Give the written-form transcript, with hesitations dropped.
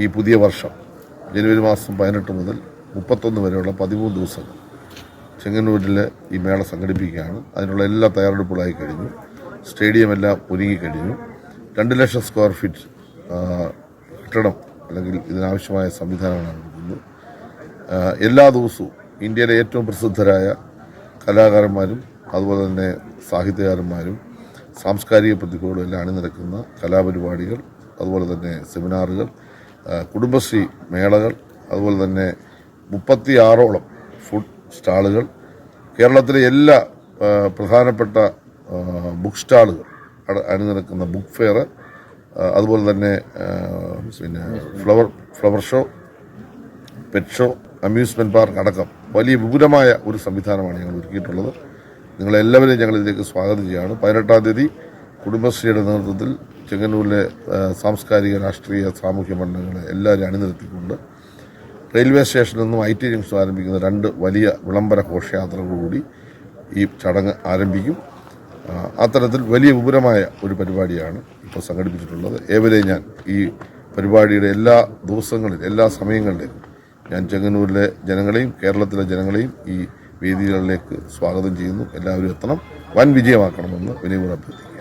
ഈ പുതിയ വർഷം ജനുവരി മാസം 18 മുതൽ 31 വരെയുള്ള 13 ദിവസങ്ങൾ ചെങ്ങന്നൂരിൽ ഈ മേള സംഘടിപ്പിക്കുകയാണ്. അതിനുള്ള എല്ലാ തയ്യാറെടുപ്പുകളായി കഴിഞ്ഞു. സ്റ്റേഡിയം എല്ലാം ഒരുങ്ങിക്കഴിഞ്ഞു. 2 ലക്ഷം സ്ക്വയർ ഫീറ്റ് കെട്ടിടം അല്ലെങ്കിൽ ഇതിനാവശ്യമായ സംവിധാനങ്ങളാണ് കൊടുക്കുന്നത്. എല്ലാ ദിവസവും ഇന്ത്യയിലെ ഏറ്റവും പ്രസിദ്ധരായ കലാകാരന്മാരും അതുപോലെ തന്നെ സാഹിത്യകാരന്മാരും സാംസ്കാരിക പ്രതിഭകളും എല്ലാം അണിനിരക്കുന്ന കലാപരിപാടികൾ, അതുപോലെ തന്നെ സെമിനാറുകൾ, കുടുംബശ്രീ മേളകൾ, അതുപോലെ തന്നെ 36ഓളം ഫുഡ് സ്റ്റാളുകൾ, കേരളത്തിലെ എല്ലാ പ്രധാനപ്പെട്ട ബുക്ക് സ്റ്റാളുകൾ അണിനിരക്കുന്ന ബുക്ക് ഫെയർ, അതുപോലെ തന്നെ പിന്നെ flower show, pet show, amusement park അടക്കം വലിയ വിപുലമായ ഒരു സംവിധാനമാണ് ഞങ്ങൾ ഒരുക്കിയിട്ടുള്ളത്. നിങ്ങളെല്ലാവരെയും ഞങ്ങൾ ഇതിലേക്ക് സ്വാഗതം ചെയ്യുകയാണ്. 18-ാം തീയതി കുടുംബശ്രീയുടെ നേതൃത്വത്തിൽ ചെങ്ങന്നൂരിലെ സാംസ്കാരിക, രാഷ്ട്രീയ, സാമൂഹ്യ മണ്ഡലങ്ങളെ എല്ലാവരും അണിനിരത്തിക്കൊണ്ട് റെയിൽവേ സ്റ്റേഷനിൽ നിന്നും IT ജംഗ്ഷൻ ആരംഭിക്കുന്ന 2 വലിയ വിളംബര ഘോഷയാത്രകളോടുകൂടി ഈ ചടങ്ങ് ആരംഭിക്കും. അത്തരത്തിൽ വലിയ വിപുലമായ ഒരു പരിപാടിയാണ് ഇപ്പോൾ സംഘടിപ്പിച്ചിട്ടുള്ളത്. ഏവരെയും ഞാൻ ഈ പരിപാടിയുടെ എല്ലാ ദിവസങ്ങളിലും എല്ലാ സമയങ്ങളിലും ഞാൻ ചെങ്ങന്നൂരിലെ ജനങ്ങളെയും കേരളത്തിലെ ജനങ്ങളെയും ഈ വേദികളിലേക്ക് സ്വാഗതം ചെയ്യുന്നു. എല്ലാവരും എത്തണം, വൻ വിജയമാക്കണമെന്ന് വിനയപൂർവ്വം അഭ്യർത്ഥിക്കുന്നു.